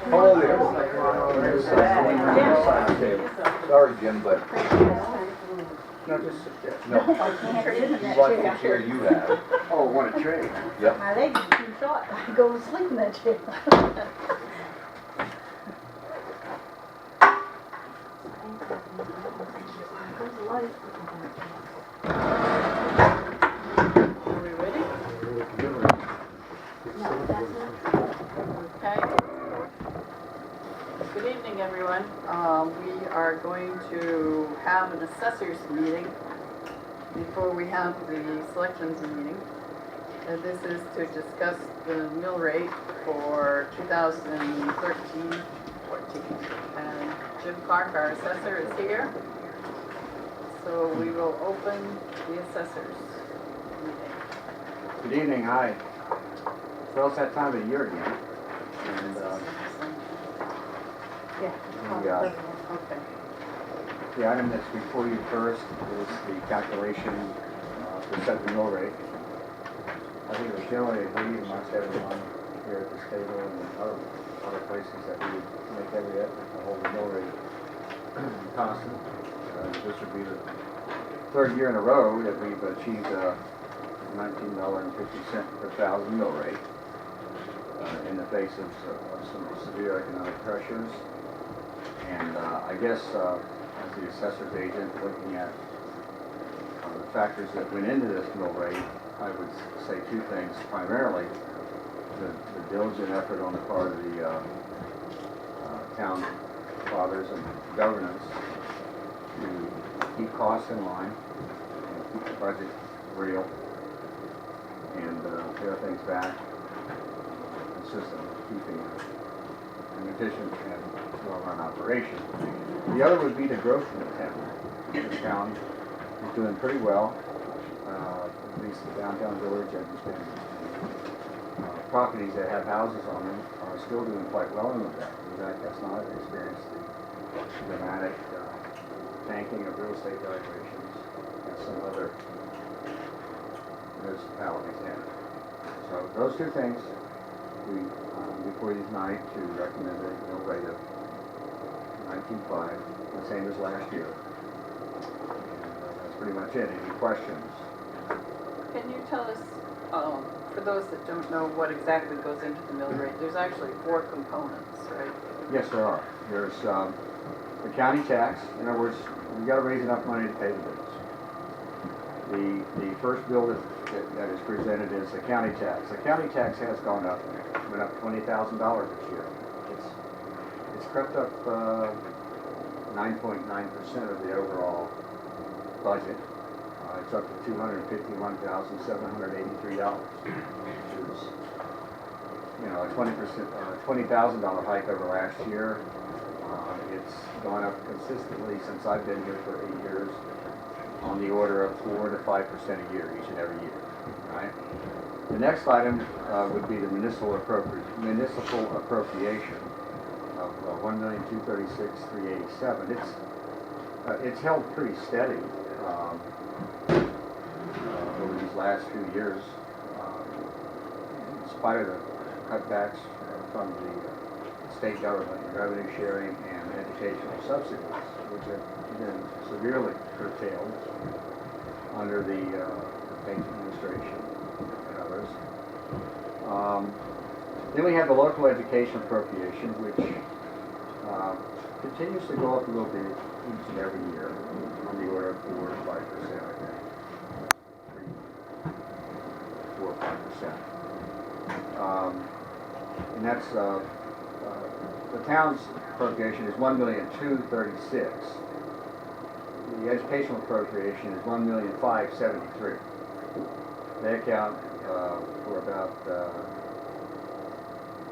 Hello there. Sorry, Jim, but No, just sit there. no. You want the chair you have. Oh, want a trade? Yep. My legs are too short. I go to sleep in that chair. Are we ready? Okay. Good evening, everyone. We are going to have an assessors meeting before we have the selectmen's meeting. This is to discuss the mill rate for 2013-14. And Jim Clark, our assessor, is here. So we will open the assessors meeting. Good evening, hi. So it's that time of year again. And Yeah. Okay. the item that's before you first is the calculation to set the mill rate. I think it was generally agreed amongst everyone here at this table and other places that we would make every effort to hold the mill rate constant. This would be the third year in a row that we've achieved a $19.50 per thousand mill rate in the face of some severe economic pressures. And I guess as the assessor's agent looking at the factors that went into this mill rate, I would say two things. Primarily, the diligent effort on the part of the town fathers and governance to keep costs in line and keep the budget real and pare things back, consistent with keeping an efficient and well-run operation. The other would be the growth in the town. The town is doing pretty well, at least the downtown village and properties that have houses on them are still doing quite well in Lubec. Lubec has not experienced the dramatic tanking of real estate valuations as some other municipalities have. So those two things we before you tonight to recommend a mill rate of 19.5, the same as last year. And that's pretty much it. Any questions? Can you tell us, for those that don't know what exactly goes into the mill rate, there's actually 4 components, right? Yes, there are. There's the county tax. In other words, you've got to raise enough money to pay the bills. The first bill that is presented is the county tax. The county tax has gone up. It went up $20,000 this year. It's crept up 9.9% of the overall budget. It's up to $251,783, which is, a 20,000 hike over last year. It's gone up consistently since I've been here for 8 years, on the order of 4 to 5% a year, each and every year. Right. The next item would be the municipal appropriation of $1,236,387. It's held pretty steady over these last few years, in spite of the cutbacks from the state government, revenue sharing, and educational subsidies, which have been severely curtailed under the Bank administration and others. Then we have the local education appropriation, which continues to go up a little bit each and every year, on the order of 4 to 5%, I think. 4 or 5%. And that's the town's appropriation is $1,236,000. The educational appropriation is $1,573,000. They account for about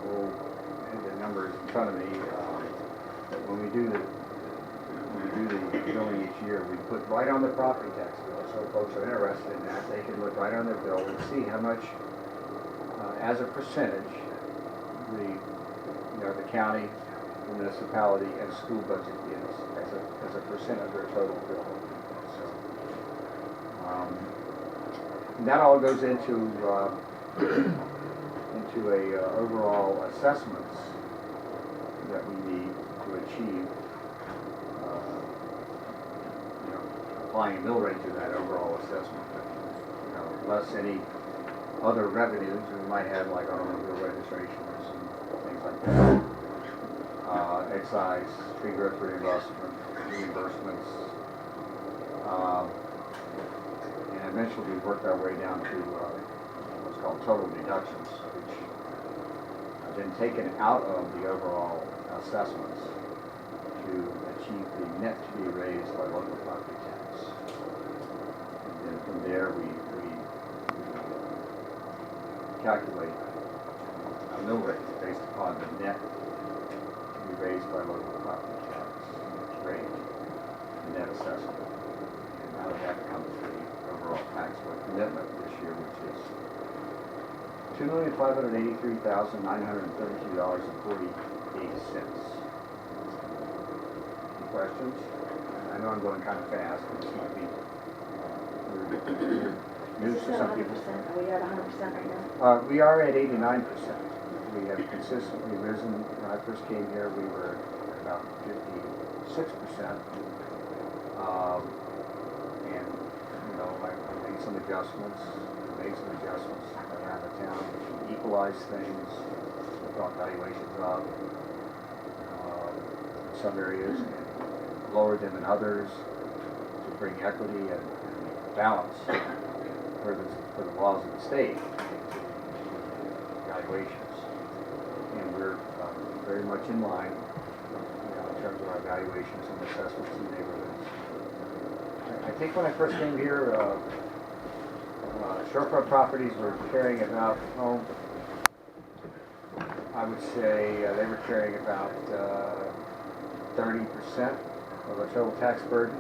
I have the numbers in front of me. But when we do the billing each year, we put right on the property tax bill. So if folks are interested in that, they can look right on their bill and see how much, as a percentage, the county, the municipality, and school budget is as a percent of their total bill. So that all goes into into a overall assessments that we need to achieve, you know, applying a mill rate to that overall assessment. You know, less any other revenues we might have, like automobile registrations and things like that. Excise, tree growth reimbursements, and eventually we worked our way down to what's called total deductions, which have been taken out of the overall assessments to achieve the net to be raised by local property tax. And then from there we calculate a mill rate based upon the net to be raised by local property tax rate, the net assessment. And out of that comes the overall taxable commitment this year, which is $2,583,932.48. Any questions? I know I'm going kind of fast, but this might be news Is to this some at people. 100%? Are we at 100% right now? We are at 89%. We have consistently risen. When I first came here, we were at about 56%. And, you know, I made some adjustments around the town to equalize things, brought valuations up in some areas and lowered them in others to bring equity and balance for the laws of the state valuations. And we're very much in line, you know, in terms of our valuations and assessments in neighborhoods. I think when I first came here, shorefront properties were carrying about, I would say they were carrying about 30% of the total tax burden.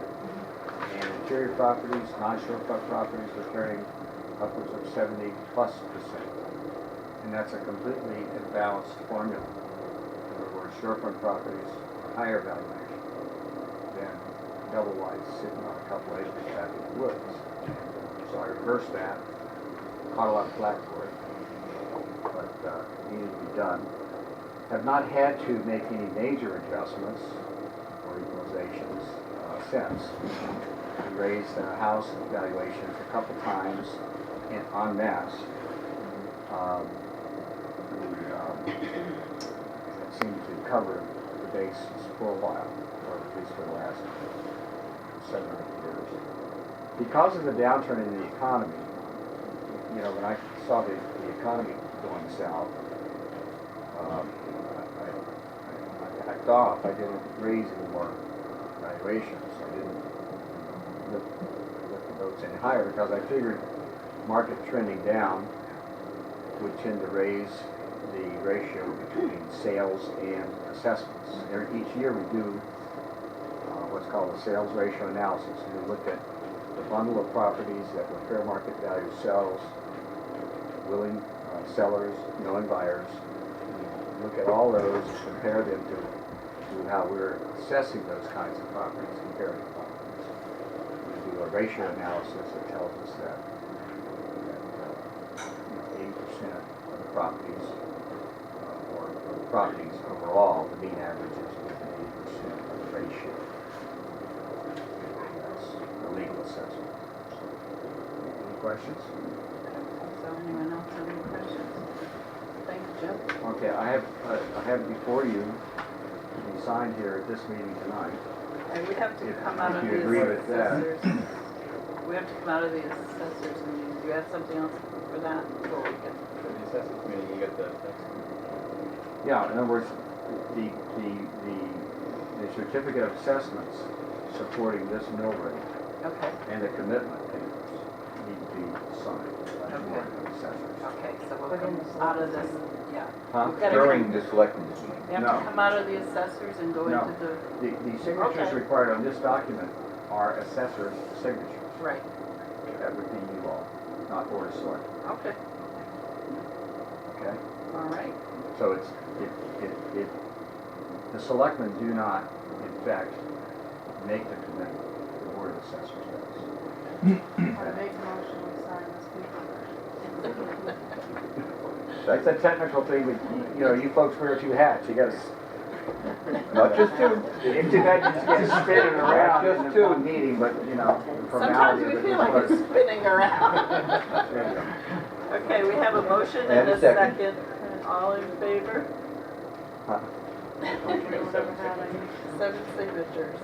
And interior properties, non-shorefront properties were carrying upwards of 70+%. And that's a completely imbalanced formula. In other words, shorefront properties are higher valuation than double wides sitting on a couple acres back in the woods. So I reversed that, caught a lot of flack for it, but needed to be done. Have not had to make any major adjustments or equalizations since. We raised house valuations a couple times en masse. That seemed to cover the bases for a while, or at least for the last 7 or 8 years. Because of the downturn in the economy, you know, when I saw the economy going south, I backed off. I didn't raise any more valuations. I didn't lift the boats any higher because I figured market trending down would tend to raise the ratio between sales and assessments. Each year we do what's called a sales ratio analysis. We look at the bundle of properties that were fair market value sells, willing sellers, knowing buyers. We look at all those and compare them to how we're assessing those kinds of properties, comparative properties. We do a ratio analysis that tells us that 80% of the properties, or properties overall, the mean average is within 80% of the ratio. That's a legal assessment. Any questions? So anyone else have any questions? Thank you, Jim. Okay, I have before you to be signed here at this meeting tonight. And we have to If- come out if of you the agree with that. assessors. We have to come out of the assessors meeting. Do you have something else for that? Before we get For the assessment committee, you get the next. Yeah, in other words, the certificate of assessments supporting this mill rate okay. and the commitment papers need to be signed by the board of assessors. Okay, so we'll Within come the out of this, yeah. Huh? We've gotta During come- the selectmen's meeting. We have No. to come out of the assessors and go No. into the, The signatures Okay. required on this document are assessors' signatures. right, That would be you all, not board of selectmen, okay, okay? all right. So the selectmen do not, in fact, make the commitment, the board of assessors does. make a motion, we sign this paper. That's a technical thing, but you know, you folks wear two hats, you gotta, Not just two. it's too bad you just get spinning around Just in two. one meeting, but you know, the Sometimes formality we of it feel is like what it's spinning around. There you go. Okay, we have a motion And and a a second. second. All in favor? Whatever hat I need. 7 signatures.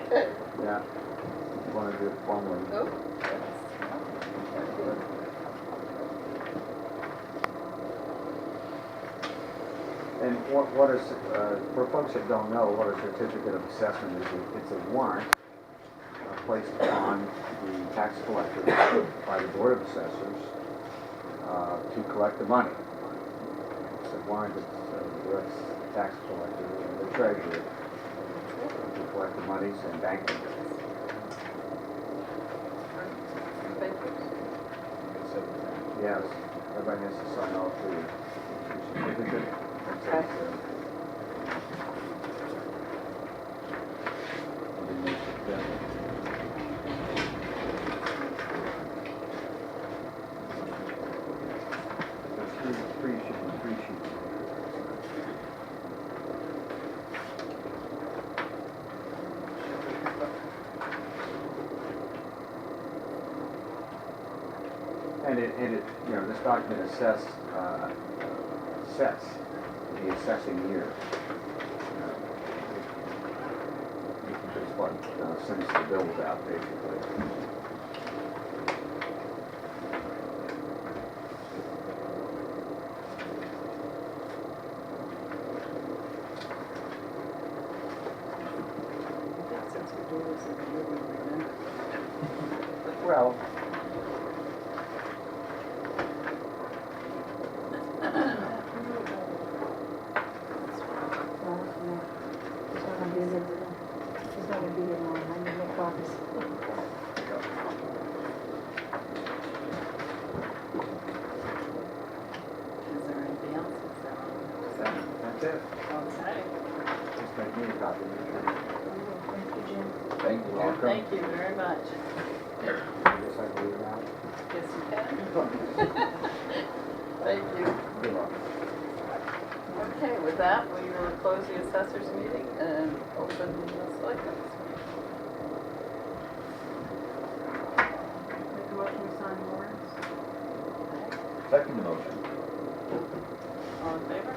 Okay. Yeah. You wanna do it formally? Oh. And what is, for folks that don't know, what a certificate of assessment is, it's a warrant placed on the tax collector by the Board of Assessors to collect the money. It's a warrant that directs the tax collector and the treasurer to collect the monies and bank them. Yes, everybody has to sign off the certificate. Okay. Three sheets. And it, you know, this document sets the assessing year. It's what sends the bills out, basically. Since we do this every year, we remember. Well, He's not gonna be here long, I need more copies. Is there anything else? that's it. Okay. Just make me a copy. Thank you, Jim. Thank you. Welcome. Thank you very much. I guess I can leave it out. Yes, you can. Thank you. Good luck. Okay, with that, we will close the assessors meeting and open the selectmen's meeting. Make a motion, we sign warrants. Second motion. All in favor?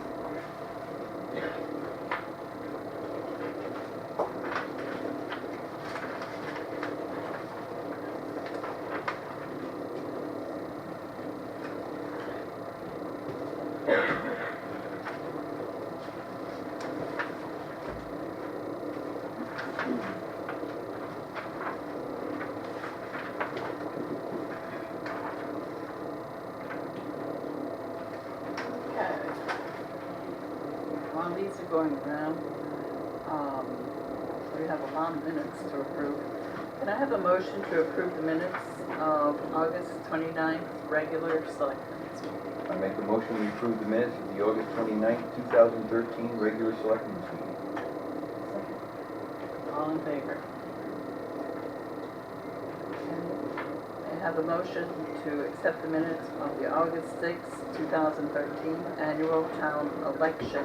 Okay. While these are going around, we have a lot of minutes to approve. Can I have a motion to approve the minutes of August 29th regular selectmen's meeting? I make a motion we approve the minutes of the August 29th, 2013 regular selectmen's meeting. All in favor? I have a motion to accept the minutes of the August 6th, 2013 annual town election.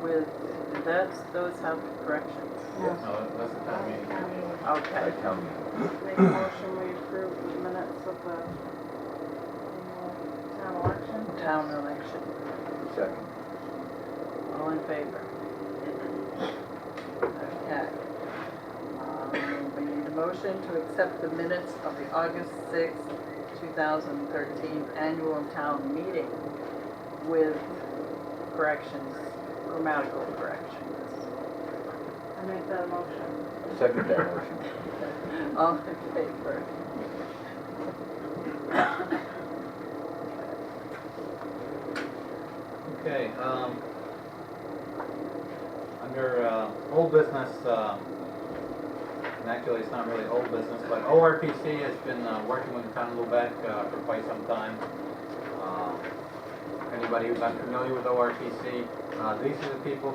With, those have corrections? No, that's the town meeting. By Okay. town meeting. Make a motion, we approve the minutes of the town election. Town election. Second. All in favor? Okay. We need a motion to accept the minutes of the August 6th, 2013 annual town meeting with corrections, grammatical corrections. I make that motion. Second that motion. All in favor? Okay, under old business, and actually it's not really old business, but ORPC has been working with the town of Lubec for quite some time. Anybody who's unfamiliar with ORPC, these are the people